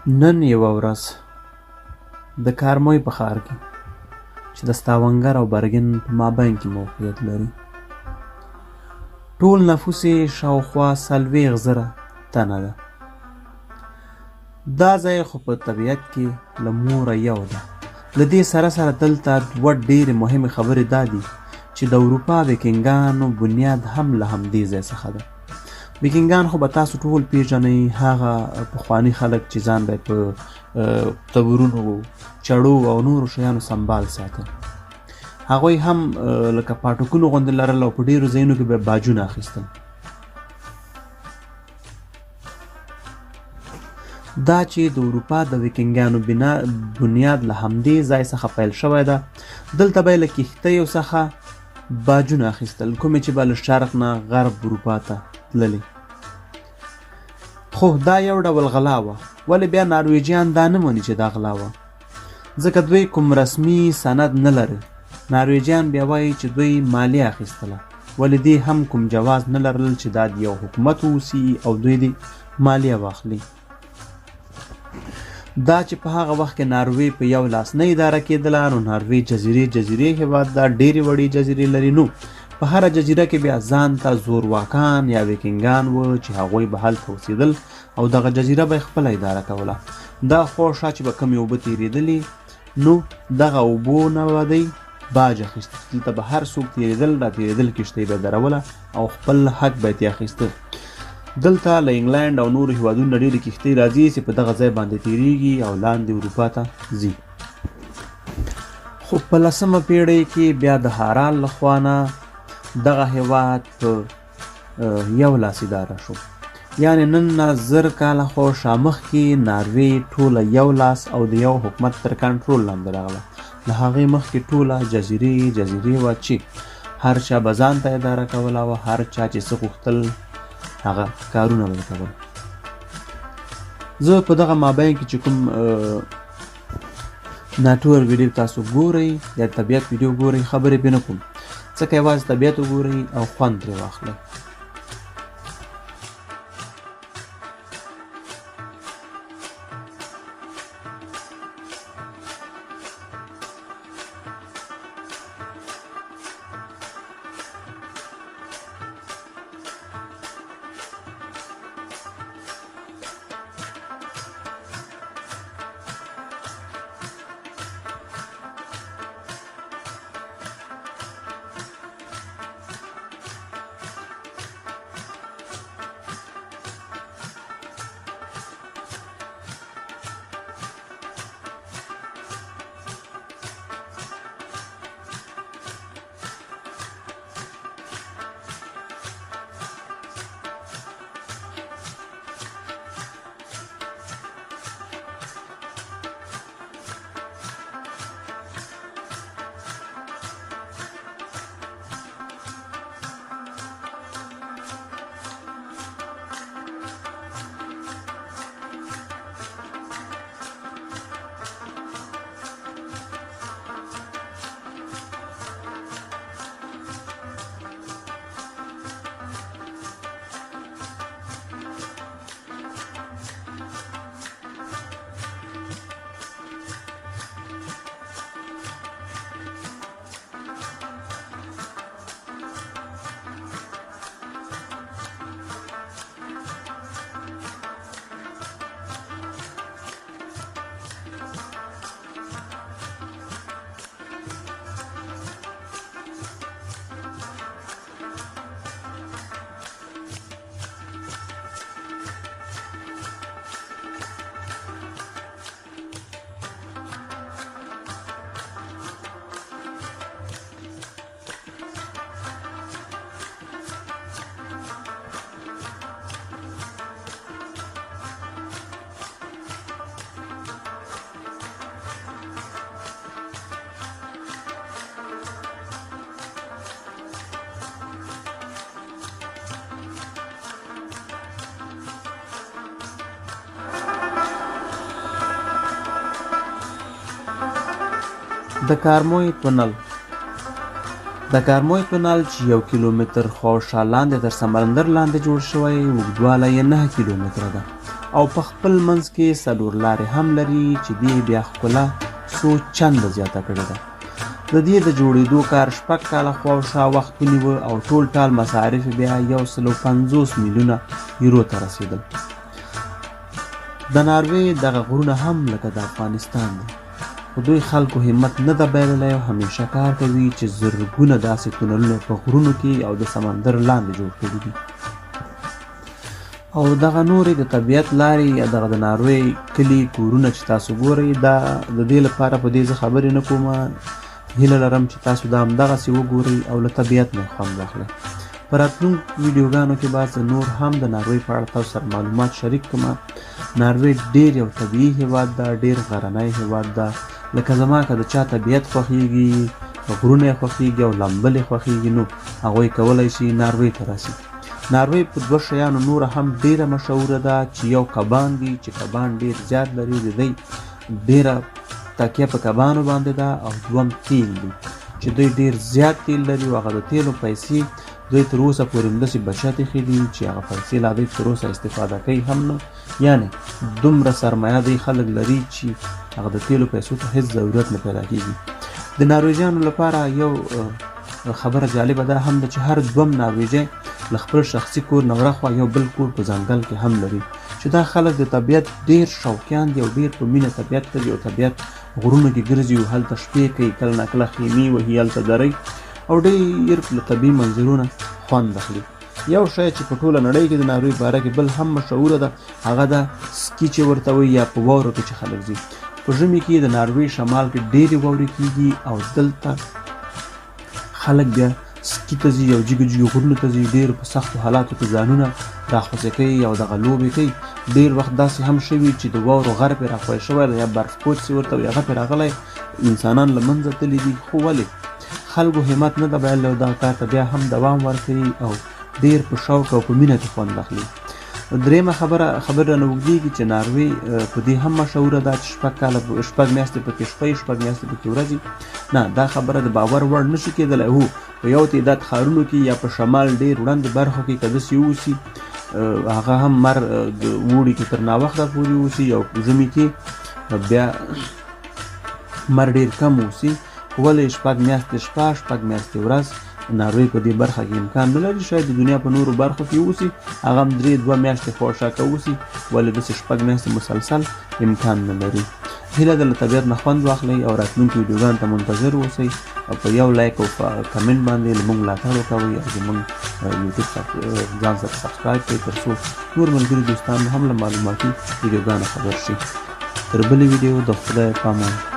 نن یوه ورځ د کارموی په ښار کې چې د ستاونګر او برګن په مابین کې موقعیت لري، ټول نفوس یې شاوخوا 40,000 تنه ده. دا ځای خو په طبیعت کې له موره یو ده. له دې سره سره دلته دوه ډېرې مهمې خبرې دا دي چې د اروپا ویکینګانو بنیاد هم له همدې ځای څخه ده. ویکینګان خو به تاسو ټول پیژنئ، هغه پخواني خلک چې ځان به په تبرونو، چړو او نورو شیانو سنبال ساتل. هغوی هم لکه پاټکونو غوندې لرل او په ډېرو ځایونو کې به باجونه اخیستل. دا چې د اروپا د ویکینګانو بنیاد له همدې ځای څخه پیل شوی ده. دلته به یې له کښتیو څخه باجونه اخیستل، کومې چې به له شرق نه غرب اروپا ته تللې. خو دا یو ډول غلا وه. ولې بیا نارویجیان دا نه مني چې دا غلا وه؟ ځکه دوی کوم رسمي سند نه لري. نارویجیان بیا وایي چې دوی مالیه اخیستله، ولې دې هم کوم جواز نه لرل چې دا د یو حکومت واوسي او دوی دې مالیه واخلي. دا چې په هغه وخت کې ناروې په یو لاس نه اداره کېدله، نو ناروې جزیرې هېواد دا ډېرې وړې جزیرې لري. نو په هره جزیره کې بیا ځان ته زورواکان یا ویکینګان وو چې هغوی به هلته اوسېدل او دغه جزیره به یې خپله اداره کوله. دا خواوشا چې به کمې اوبه تېرېدلې، نو دغه اوبو نه به دی باج اخیسته. دلته به هر څوک تېرېدل را تېرېدل، کښتۍ به یې دروله او خپل حق به یې ترې اخیسته. دلته له انګلینډ او نورو هېوادونو ډېرې کښتۍ راځي چې په دغه ځای باندې تېرېږي او لاندې اروپا ته ځي. خو په 10مه پېړۍ کې بیا د هارال له خوا نه دغه هېواد په یو لاس اداره شو. یعنې نن نه 1000 کاله خو شامخ کې ناروې ټوله یو لاس او د یو حکومت تر کنټرول لاندې راغله. له هغې مخکې ټوله جزیرې وه چې هر چا به ځان ته اداره کوله او هر چا چې څه غوښتل هغه کارونه به کول. زه په دغه مابین کې چې کوم ناټور ویډیو تاسو ګورئ یا طبیعت ویډیو ګورئ، خبرې پرې نه کوم، ځکه یوازې طبیعت وګورئ او خوند ترې واخلئ. د کارموی تونل چې 1 کیلومتر خواوشا لاندې تر سمندر لاندې جوړ شوی، اوږدوالی یې 9 کیلومتره ده. او په خپل منځ کې څلور لارې هم لري چې دې بیا ښکلا څو چنده زیاته کړې ده. د دې د جوړېدو کار 6 کاله خواوشا وخت ونیوه او ټول ټال مصارف بیا 150 میلیونه یورو ته رسېدل. د ناروې دغه غرونه هم لکه د افغانستان دي، خو دوی خلکو همت نه ده بایللی او همیشه کار کوي چې زرګونه داسې تونلونه په غرونو کې او د سمندر لاندې جوړ کړي دي. او دغه نورې د طبیعت لارې یا دغه د ناروې کلي کورونه چې تاسو ګورئ، دا د دې لپاره په دې زه خبرې نه کوم، هیله لرم چې تاسو دا همدغسې وګورئ او له طبیعت نه خوند واخلئ. په راتلونکو ویډیوګانو کې به زه نور هم د ناروې په اړه تاسو سره معلومات شریک کړم. ناروې ډېر یو طبیعي هېواد ده، ډېر غرنی هېواد ده. لکه زما که د چا طبیعت خوښېږي، غرونه یې خوښېږي او لامبل یې خوښېږي، نو هغوی کولی شي ناروې ته راسي. ناروې په 2 شیانو نوره هم ډېره مشهوره ده، چې یو کبان دي چې کبان ډېر زیات لري، د دوی ډېره تکیه په کبانو باندې ده. او دوم تیل دي چې دوی ډېر زیات تیل لري او هغه د تیلو پیسې دوی تر اوسه پورې همداسې بچت ایښي دي چې هغه پیسې لا دوی تر اوسه استفاده کوي هم نه. یعنې دومره سرمایه دوی خلک لري چې هغه د تیلو پیسو ته هېڅ ضرورت نه پیدا کېږي. د نارویجیانو لپاره یو خبره جالبه ده هم ده چې هر 2 نارویجی له خپل شخصي کور نه ورهخوا یو بل کور په ځنګل کې هم لري، چې دا خلک د طبیعت ډېر شوقیان دي او ډېر په مینه طبیعت ته دي او طبیعت غرونو کې ګرځي او هلته شپې کوي، کله نه کله خیمې وهي، هلته درئ او ډېر له طبیعي منظرونه خوند اخلي. یو شی چې په ټوله نړۍ کې د ناروې باره کې بل هم مشهوره ده، هغه ده سکي چې ورته وایي، یا په واورو کې چې خلک ځي. په ژمي کې د ناروې شمال کې ډېرې واورې کېږي او دلته خلک بیا سکي ته ځي او جګو جګو غرونو ته ځي، ډېر په سختو حالاتو کې ځانونه راخوځې کوي او دغه لوبې کوي. ډېر وخت داسې هم شوي چې د واورو غر پرې راخوی شوی دی، یا برف کوچ چې ورته وایي هغه پرې راغلی، انسانان له منځه تللي دي. خو ولې خلکو همت نه ده بایللی او دغه کار ته بیا هم دوام ورکوي او ډېر په شوق او په مینه کې خوند اخلي. درېیمه خبره رانه اوږدېږي چې ناروې په دې هم مشهوره ده چې 6 میاشتې پکې شپه 6 میاشتې پکې ورځي. نه، دا خبره د باور وړ نه شي کېدلی. هو، په یو تعداد ښارونو کې یا په شمال ډېر وړاندې برخو کې که داسې اوسي، هغه هم د اوړي کې تر ناوخته پورې اوسي، او په ژمي کې بیا ډېر کم اوسي. ولې 6 میاشتې شپه 6 میاشتې ورځ ناروې په دې برخه کې امکان نه لري. شاید د دنیا په نورو برخو کې اوسي، هغه هم 2 میاشتې خواوشاته اوسي، ولې داسې 6 میاشتې مسلسل امکان نه لري. هیله ده له طبیعت نه خوند واخلئ او راتلونکي ویډیوګانو ته منتظر اوسئ او په یو لایک او کمنټ باندې له موږ ملاتړ وکوئ او زموږ یوټیوب ځان سره سبسکرایب کړئ تر څو نور ملګري دوستان هم له معلوماتي ویډیوګانو خبر شي. تر بلې ویډیو د خدای پامان.